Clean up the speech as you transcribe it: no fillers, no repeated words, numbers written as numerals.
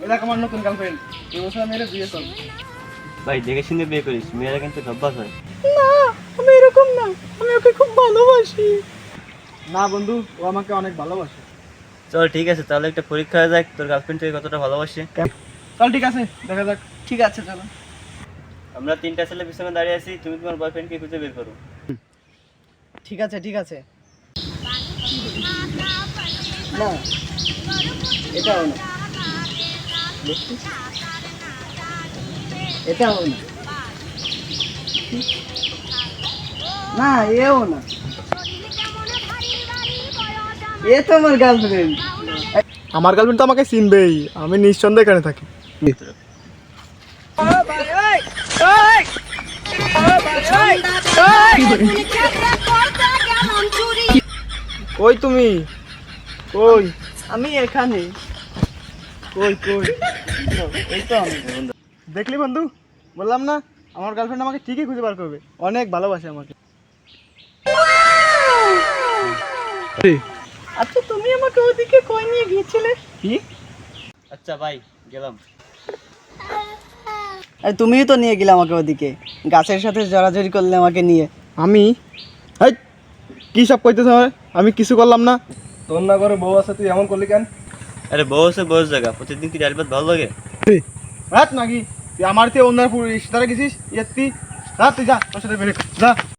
এটা আমার নতুন গার্লফ্রেন্ড, এই বছর মেয়েরা বিয়ে করব। ভাই দেখে শুনে বিয়ে করিস, মেয়েরা কিন্তু অভ্যাস হয়। না, আমি এরকম না, আমি ওকে খুব ভালোবাসি। না বন্ধু, ও আমাকে অনেক ভালোবাসে। চল ঠিক আছে, তাহলে একটা পরীক্ষা হয়ে যাক, তোর গার্লফ্রেন্ড থেকে কতটা ভালোবাসে। চল ঠিক আছে, দেখা যাক। ঠিক আছে চলো। আমরা তিনটা ছেলে পিছনে দাঁড়িয়ে আছি, তুমি তোমার বয়ফ্রেন্ডকে খুঁজে বের করো। ঠিক আছে ঠিক আছে। না, এটাও না, এটাও না, না এও না, এ তো আমার গার্লফ্রেন্ড। আমার গার্লফ্রেন্ড তো আমাকে চিনবেই, আমি নিঃসন্দেহে এখানে থাকি। কই তুমি? কই? আমি এখানে। কই কই? এই তো আমি। দেখলি বন্ধু, বললাম না আমার গার্লফ্রেন্ড আমাকে ঠিকই খুঁজে বার করবে, অনেক ভালোবাসে আমাকে। আচ্ছা তুমি আমাকে ওদিকে কই নিয়ে গিয়েছিলে? কি? আচ্ছা ভাই, গেলাম। আরে তুমিই তো নিয়ে গেলে আমাকে ওদিকে, গাছের সাথে জড়াজড়ি করলে আমাকে নিয়ে। আমি কি সব কইতেছ? আমি কিছু করলাম না। তোর না করে বউ আছে, তুই এমন করলি কেন? আরে বউ আছে বউর জায়গা, প্রতিদিন কি ডাল ভাত ভালো লাগে? রাত নাকি তুই আমার থেকে অন্য পুরুষ তারা গেছিস? তুই রাত, তুই যা তোর সাথে বেরো যা।